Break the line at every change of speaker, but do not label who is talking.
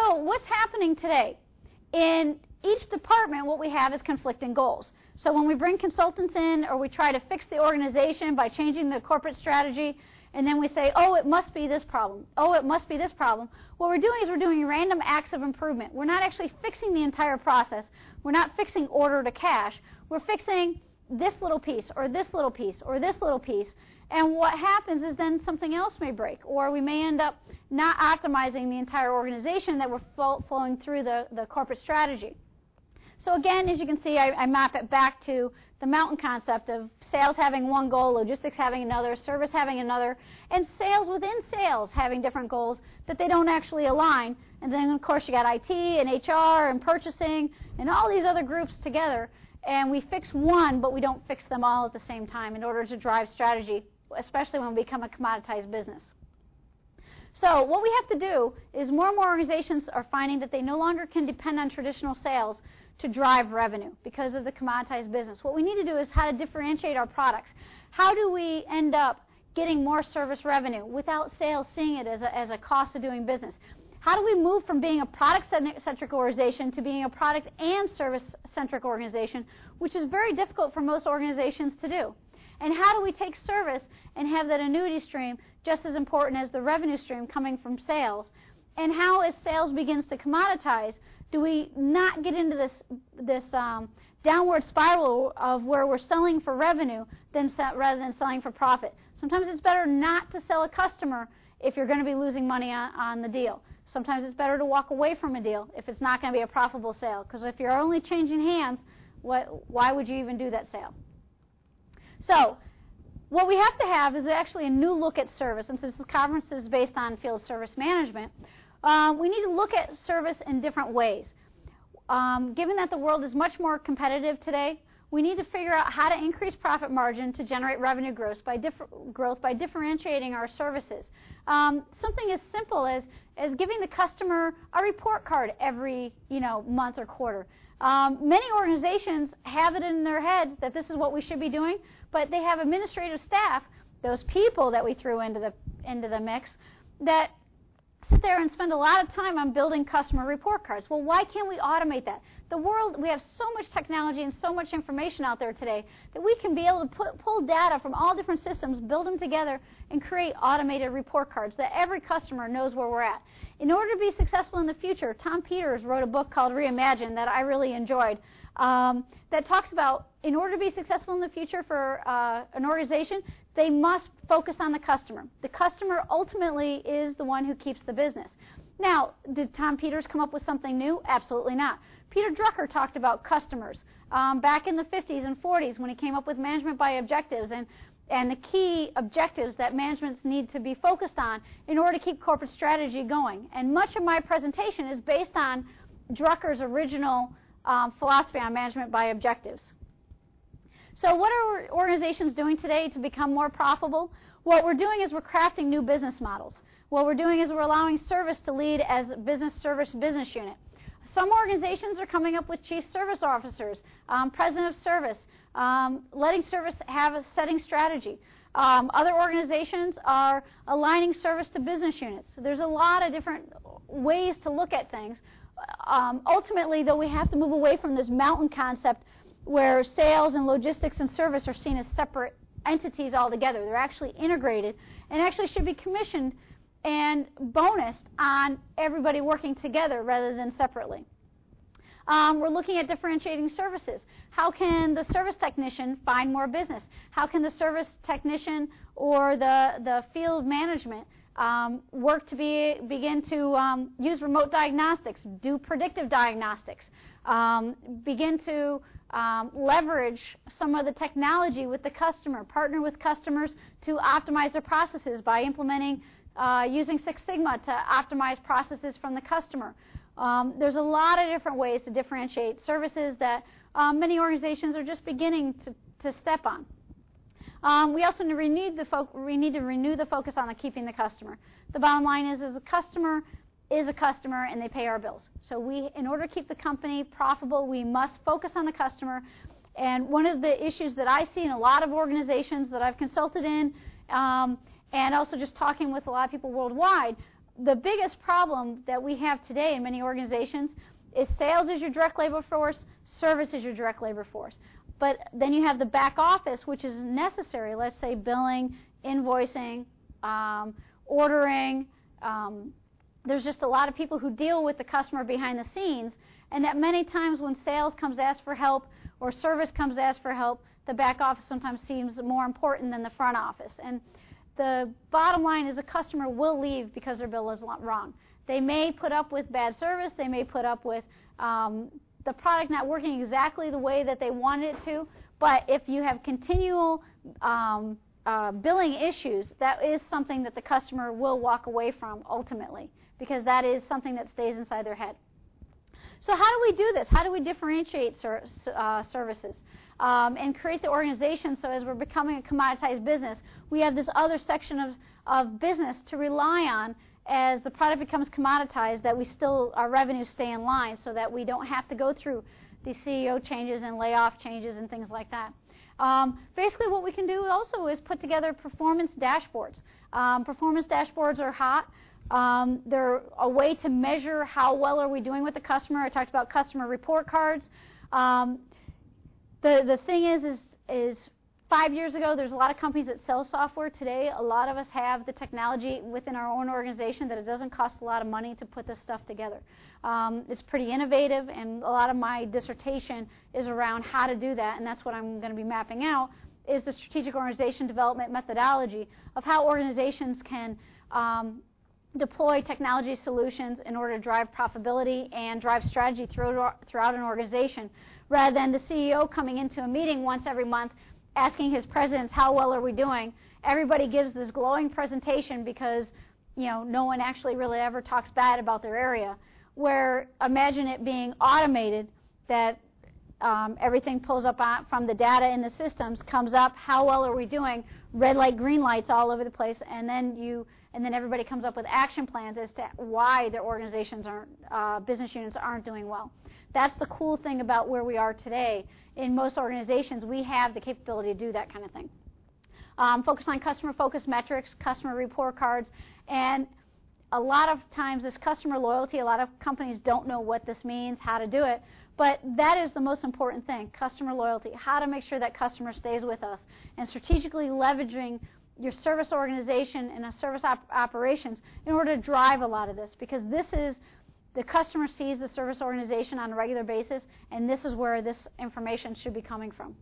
So what's happening today? In each department, what we have is conflicting goals. So when we bring consultants in or we try to fix the organization by changing the corporate strategy, and then we say, oh, it must be this problem. Oh, it must be this problem. What we're doing is we're doing random acts of improvement. We're not actually fixing the entire process. We're not fixing order to cash. We're fixing this little piece or this little piece or this little piece. And what happens is then something else may break, or we may end up not optimizing the entire organization that we're flowing through the corporate strategy. So again, as you can see, I map it back to the mountain concept of sales having one goal, logistics having another, service having another, and sales within sales having different goals that they don't actually align. And then, of course, you got IT and HR and purchasing and all these other groups together. And we fix one, but we don't fix them all at the same time in order to drive strategy, especially when we become a commoditized business. So what we have to do is more and more organizations are finding that they no longer can depend on traditional sales to drive revenue because of the commoditized business. What we need to do is how to differentiate our products. How do we end up getting more service revenue without sales seeing it as a cost of doing business? How do we move from being a product-centric organization to being a product and service-centric organization, which is very difficult for most organizations to do? And how do we take service and have that annuity stream just as important as the revenue stream coming from sales? And how, as sales begins to commoditize, do we not get into this downward spiral of where we're selling for revenue rather than selling for profit? Sometimes it's better not to sell a customer if you're going to be losing money on the deal. Sometimes it's better to walk away from a deal if it's not going to be a profitable sale. Because if you're only changing hands, why would you even do that sale? So what we have to have is actually a new look at service. And since this conference is based on field service management, we need to look at service in different ways. Given that the world is much more competitive today, we need to figure out how to increase profit margin to generate revenue growth by differentiating our services. Something as simple as giving the customer a report card every month or quarter. Many organizations have it in their head that this is what we should be doing, but they have administrative staff, those people that we threw into the mix, that sit there and spend a lot of time on building customer report cards. Well, why can't we automate that? The world, we have so much technology and so much information out there today that we can be able to pull data from all different systems, build them together, and create automated report cards that every customer knows where we're at. In order to be successful in the future, Tom Peters wrote a book called Reimagine that I really enjoyed that talks about in order to be successful in the future for an organization, they must focus on the customer. The customer ultimately is the one who keeps the business. Now, did Tom Peters come up with something new? Absolutely not. Peter Drucker talked about customers back in the 50s and 40s when he came up with management by objectives and the key objectives that managements need to be focused on in order to keep corporate strategy going. And much of my presentation is based on Drucker's original philosophy on management by objectives. So what are organizations doing today to become more profitable? What we're doing is we're crafting new business models. What we're doing is we're allowing service to lead as a business unit. Some organizations are coming up with chief service officers, president of service, letting service have a setting strategy. Other organizations are aligning service to business units. So there's a lot of different ways to look at things. Ultimately, though, we have to move away from this mountain concept where sales and logistics and service are seen as separate entities altogether. They're actually integrated and actually should be commissioned and bonused on everybody working together rather than separately. We're looking at differentiating services. How can the service technician find more business? How can the service technician or the field management work to begin to use remote diagnostics, do predictive diagnostics, begin to leverage some of the technology with the customer, partner with customers to optimize their processes by implementing using Six Sigma to optimize processes from the customer. There's a lot of different ways to differentiate services that many organizations are just beginning to step on. We also need to renew the focus on keeping the customer. The bottom line is a customer is a customer and they pay our bills. So in order to keep the company profitable, we must focus on the customer. And one of the issues that I see in a lot of organizations that I've consulted in, and also just talking with a lot of people worldwide, the biggest problem that we have today in many organizations is sales is your direct labor force, service is your direct labor force. But then you have the back office, which is necessary, let's say billing, invoicing, ordering. There's just a lot of people who deal with the customer behind the scenes, and that many times when sales comes to ask for help or service comes to ask for help, the back office sometimes seems more important than the front office. And the bottom line is a customer will leave because their bill is wrong. They may put up with bad service, they may put up with the product not working exactly the way that they wanted it to, but if you have continual billing issues, that is something that the customer will walk away from ultimately, because that is something that stays inside their head. So how do we do this? How do we differentiate services and create the organization so as we're becoming a commoditized business, we have this other section of business to rely on as the product becomes commoditized, that we still, our revenues stay in line so that we don't have to go through the CEO changes and layoff changes and things like that. Basically what we can do also is put together performance dashboards. Performance dashboards are hot. They're a way to measure how well are we doing with the customer. I talked about customer report cards. The thing is 5 years ago, there's a lot of companies that sell software. Today, a lot of us have the technology within our own organization that it doesn't cost a lot of money to put this stuff together. It's pretty innovative, and a lot of my dissertation is around how to do that, and that's what I'm going to be mapping out, is the strategic organization development methodology of how organizations can deploy technology solutions in order to drive profitability and drive strategy throughout an organization, rather than the CEO coming into a meeting once every month asking his presidents how well are we doing. Everybody gives this glowing presentation because no one actually really ever talks bad about their area, where imagine it being automated, that everything pulls up from the data in the systems, comes up, how well are we doing, red light, green lights all over the place, and then everybody comes up with action plans as to why their organizations business units aren't doing well. That's the cool thing about where we are today. In most organizations, we have the capability to do that kind of thing. Focus on customer-focused metrics, customer report cards, and a lot of times this customer loyalty, a lot of companies don't know what this means, how to do it, but that is the most important thing, customer loyalty, how to make sure that customer stays with us, and strategically leveraging your service organization and service operations in order to drive a lot of this, because this is, the customer sees the service organization on a regular basis, and this is where this information should be coming from.